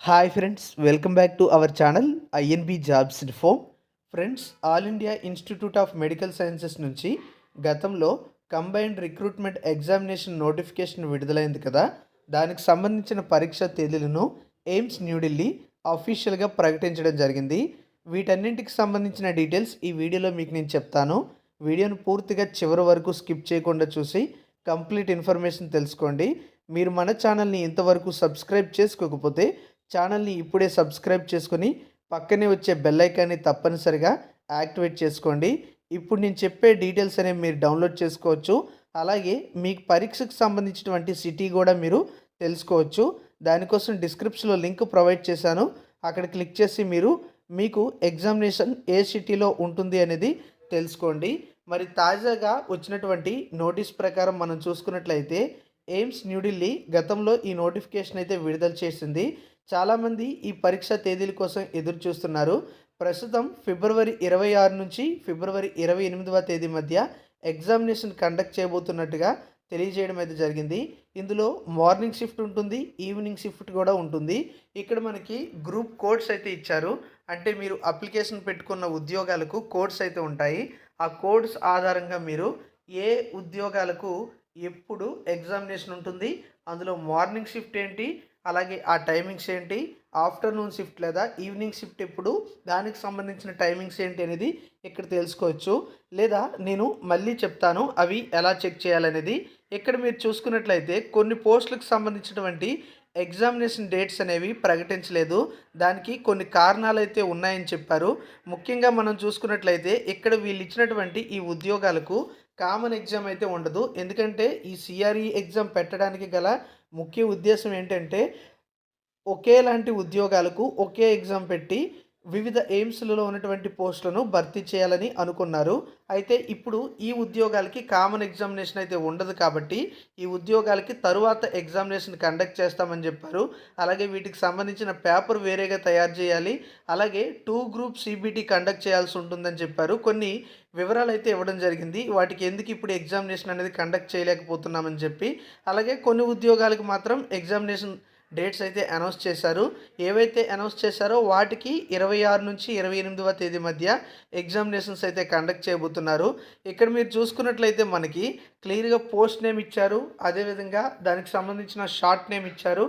Hi friends, welcome back to our channel INB jobs info. Friends, all India institute of medical sciences నుంచి గతంలో combined recruitment examination notification విడుదలైంది కదా. దానికి సంబంధించిన పరీక్ష తేదీలను ఎయిమ్స్ న్యూఢిల్లీ అఫీషియల్గా ప్రకటించడం జరిగింది. వీటన్నింటికి సంబంధించిన డీటెయిల్స్ ఈ వీడియోలో మీకు నేను చెప్తాను. వీడియోను పూర్తిగా చివరి వరకు స్కిప్ చేయకుండా చూసి కంప్లీట్ ఇన్ఫర్మేషన్ తెలుసుకోండి. మీరు మన ఛానల్ని ఇంతవరకు సబ్స్క్రైబ్ చేసుకోకపోతే ఛానల్ని ఇప్పుడే సబ్స్క్రైబ్ చేసుకొని పక్కనే వచ్చే బెల్ ఐకాన్ని తప్పనిసరిగా యాక్టివేట్ చేసుకోండి. ఇప్పుడు నేను చెప్పే డీటెయిల్స్ అనేవి మీరు డౌన్లోడ్ చేసుకోవచ్చు. అలాగే మీకు పరీక్షకు సంబంధించినటువంటి సిటీ కూడా మీరు తెలుసుకోవచ్చు. దానికోసం డిస్క్రిప్షన్లో లింక్ ప్రొవైడ్ చేశాను. అక్కడ క్లిక్ చేసి మీకు ఎగ్జామినేషన్ ఏ సిటీలో ఉంటుంది అనేది తెలుసుకోండి. మరి తాజాగా వచ్చినటువంటి నోటీస్ ప్రకారం మనం చూసుకున్నట్లయితే ఎయిమ్స్ న్యూఢిల్లీ గతంలో ఈ నోటిఫికేషన్ అయితే విడుదల చేసింది. చాలామంది ఈ పరీక్ష తేదీల కోసం ఎదురు చూస్తున్నారు. ప్రస్తుతం ఫిబ్రవరి 26 నుంచి ఫిబ్రవరి 28వ తేదీ మధ్య ఎగ్జామినేషన్ కండక్ట్ చేయబోతున్నట్టుగా తెలియజేయడం అయితే జరిగింది. ఇందులో మార్నింగ్ షిఫ్ట్ ఉంటుంది, ఈవినింగ్ షిఫ్ట్ కూడా ఉంటుంది. ఇక్కడ మనకి గ్రూప్ కోడ్స్ అయితే ఇచ్చారు. అంటే మీరు అప్లికేషన్ పెట్టుకున్న ఉద్యోగాలకు కోడ్స్ అయితే ఉంటాయి. ఆ కోడ్స్ ఆధారంగా మీరు ఏ ఉద్యోగాలకు ఎప్పుడు ఎగ్జామినేషన్ ఉంటుంది, అందులో మార్నింగ్ షిఫ్ట్ ఏంటి, అలాగే ఆ టైమింగ్స్ ఏంటి, ఆఫ్టర్నూన్ షిఫ్ట్ లేదా ఈవినింగ్ షిఫ్ట్ ఎప్పుడు, దానికి సంబంధించిన టైమింగ్స్ ఏంటి అనేది ఇక్కడ తెలుసుకోవచ్చు. లేదా నేను మళ్ళీ చెప్తాను అవి ఎలా చెక్ చేయాలనేది. ఇక్కడ మీరు చూసుకున్నట్లయితే కొన్ని పోస్టులకు సంబంధించినటువంటి ఎగ్జామినేషన్ డేట్స్ అనేవి ప్రకటించలేదు. దానికి కొన్ని కారణాలు అయితే ఉన్నాయని చెప్పారు. ముఖ్యంగా మనం చూసుకున్నట్లయితే ఇక్కడ వీళ్ళు ఇచ్చినటువంటి ఈ ఉద్యోగాలకు కామన్ ఎగ్జామ్ అయితే ఉండదు. ఎందుకంటే ఈ సిఆర్ఈ ఎగ్జామ్ పెట్టడానికి గల ముఖ్య ఉద్దేశం ఏంటంటే ఒకేలాంటి ఉద్యోగాలకు ఒకే ఎగ్జామ్ పెట్టి వివిధ ఎయిమ్స్లలో ఉన్నటువంటి పోస్టులను భర్తీ చేయాలని అనుకున్నారు. అయితే ఇప్పుడు ఈ ఉద్యోగాలకి కామన్ ఎగ్జామినేషన్ అయితే ఉండదు కాబట్టి ఈ ఉద్యోగాలకి తరువాత ఎగ్జామినేషన్ కండక్ట్ చేస్తామని చెప్పారు. అలాగే వీటికి సంబంధించిన పేపర్ వేరేగా తయారు చేయాలి, అలాగే 2 గ్రూప్ సిబిటి కండక్ట్ చేయాల్సి ఉంటుందని చెప్పారు. కొన్ని వివరాలు అయితే ఇవ్వడం జరిగింది. వాటికి ఎందుకు ఇప్పుడు ఎగ్జామినేషన్ అనేది కండక్ట్ చేయలేకపోతున్నామని చెప్పి. అలాగే కొన్ని ఉద్యోగాలకు మాత్రం ఎగ్జామినేషన్ డేట్స్ అయితే అనౌన్స్ చేశారు. ఏవైతే అనౌన్స్ చేశారో వాటికి 26 నుంచి 28వ తేదీ మధ్య ఎగ్జామినేషన్స్ అయితే కండక్ట్ చేయబోతున్నారు. ఇక్కడ మీరు చూసుకున్నట్లయితే మనకి క్లియర్గా పోస్ట్ నేమ్ ఇచ్చారు, అదేవిధంగా దానికి సంబంధించిన షార్ట్ నేమ్ ఇచ్చారు.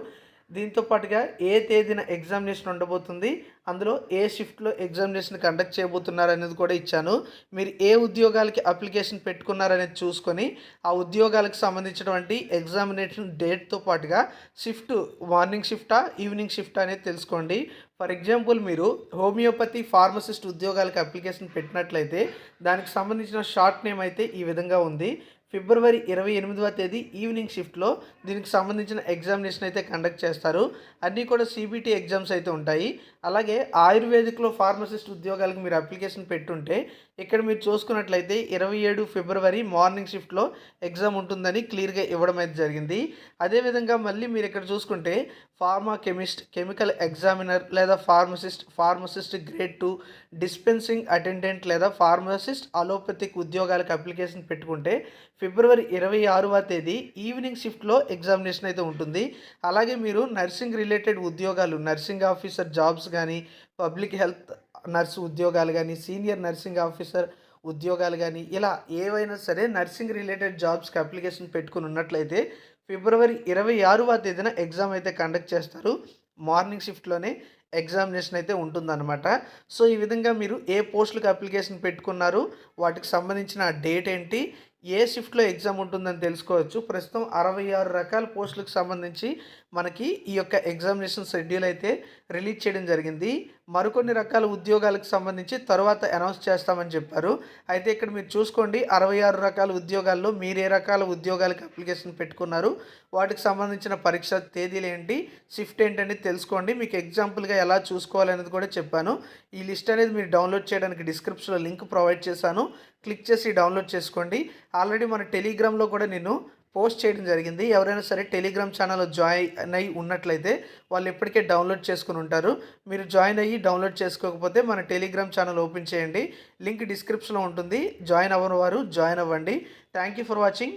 దీంతో పాటుగా ఏ తేదీన ఎగ్జామినేషన్ ఉండబోతుంది, అందులో ఏ షిఫ్ట్లో ఎగ్జామినేషన్ కండక్ట్ చేయబోతున్నారు అనేది కూడా ఇచ్చాను. మీరు ఏ ఉద్యోగాలకి అప్లికేషన్ పెట్టుకున్నారనేది చూసుకొని ఆ ఉద్యోగాలకు సంబంధించినటువంటి ఎగ్జామినేషన్ డేట్తో పాటుగా షిఫ్ట్ మార్నింగ్ షిఫ్టా ఈవినింగ్ షిఫ్టా అనేది తెలుసుకోండి. ఫర్ ఎగ్జాంపుల్ మీరు హోమియోపతి ఫార్మసిస్ట్ ఉద్యోగాలకు అప్లికేషన్ పెట్టినట్లయితే దానికి సంబంధించిన షార్ట్ నేమ్ అయితే ఈ విధంగా ఉంది. ఫిబ్రవరి 28వ తేదీ ఈవినింగ్ షిఫ్ట్లో దీనికి సంబంధించిన ఎగ్జామినేషన్ అయితే కండక్ట్ చేస్తారు. అన్నీ కూడా సిబిటి ఎగ్జామ్స్ అయితే ఉంటాయి. అలాగే ఆయుర్వేదిక్లో ఫార్మసిస్ట్ ఉద్యోగాలకు మీరు అప్లికేషన్ పెట్టుంటే ఇక్కడ మీరు చూసుకున్నట్లయితే 27 ఫిబ్రవరి మార్నింగ్ షిఫ్ట్లో ఎగ్జామ్ ఉంటుందని క్లియర్గా ఇవ్వడం అయితే జరిగింది. అదేవిధంగా మళ్ళీ మీరు ఇక్కడ చూసుకుంటే ఫార్మా కెమిస్ట్, కెమికల్ ఎగ్జామినర్ లేదా ఫార్మసిస్ట్ గ్రేడ్ 2, డిస్పెన్సింగ్ అటెండెంట్ లేదా ఫార్మసిస్ట్ అలోపతిక్ ఉద్యోగాలకు అప్లికేషన్ పెట్టుకుంటే ఫిబ్రవరి 26వ తేదీ ఈవినింగ్ షిఫ్ట్లో ఎగ్జామినేషన్ అయితే ఉంటుంది. అలాగే మీరు నర్సింగ్ రిలేటెడ్ ఉద్యోగాలు, నర్సింగ్ ఆఫీసర్ జాబ్స్ కానీ, పబ్లిక్ హెల్త్ నర్సు ఉద్యోగాలు కానీ, సీనియర్ నర్సింగ్ ఆఫీసర్ ఉద్యోగాలు కానీ, ఇలా ఏవైనా సరే నర్సింగ్ రిలేటెడ్ జాబ్స్కి అప్లికేషన్ పెట్టుకుని ఉన్నట్లయితే ఫిబ్రవరి 26వ తేదీన ఎగ్జామ్ అయితే కండక్ట్ చేస్తారు. మార్నింగ్ షిఫ్ట్లోనే ఎగ్జామినేషన్ అయితే ఉంటుందన్నమాట. సో ఈ విధంగా మీరు ఏ పోస్టులకు అప్లికేషన్ పెట్టుకున్నారు, వాటికి సంబంధించిన డేట్ ఏంటి, ఏ షిఫ్ట్లో ఎగ్జామ్ ఉంటుందని తెలుసుకోవచ్చు. ప్రస్తుతం 66 రకాల పోస్టులకు సంబంధించి మనకి ఈ యొక్క ఎగ్జామినేషన్ షెడ్యూల్ అయితే రిలీజ్ చేయడం జరిగింది. మరికొన్ని రకాల ఉద్యోగాలకు సంబంధించి తర్వాత అనౌన్స్ చేస్తామని చెప్పారు. అయితే ఇక్కడ మీరు చూసుకోండి, 66 రకాల ఉద్యోగాల్లో మీరు ఏ రకాల ఉద్యోగాలకు అప్లికేషన్ పెట్టుకున్నారు, వాటికి సంబంధించిన పరీక్ష తేదీలు ఏంటి, షిఫ్ట్ ఏంటనేది తెలుసుకోండి. మీకు ఎగ్జాంపుల్గా ఎలా చూసుకోవాలనేది కూడా చెప్పాను. ఈ లిస్ట్ అనేది మీరు డౌన్లోడ్ చేయడానికి డిస్క్రిప్షన్లో లింక్ ప్రొవైడ్ చేశాను. క్లిక్ చేసి డౌన్లోడ్ చేసుకోండి. ఆల్రెడీ మన టెలిగ్రామ్లో కూడా నేను పోస్ట్ చేయడం జరిగింది. ఎవరైనా సరే టెలిగ్రామ్ ఛానల్లో జాయిన్ అయ్యి ఉన్నట్లయితే వాళ్ళు ఎప్పటికే డౌన్లోడ్ చేసుకుని ఉంటారు. మీరు జాయిన్ అయ్యి డౌన్లోడ్ చేసుకోకపోతే మన టెలిగ్రామ్ ఛానల్ ఓపెన్ చేయండి. లింక్ డిస్క్రిప్షన్లో ఉంటుంది. జాయిన్ అవ్వని వారు జాయిన్ అవ్వండి. Thank you for watching.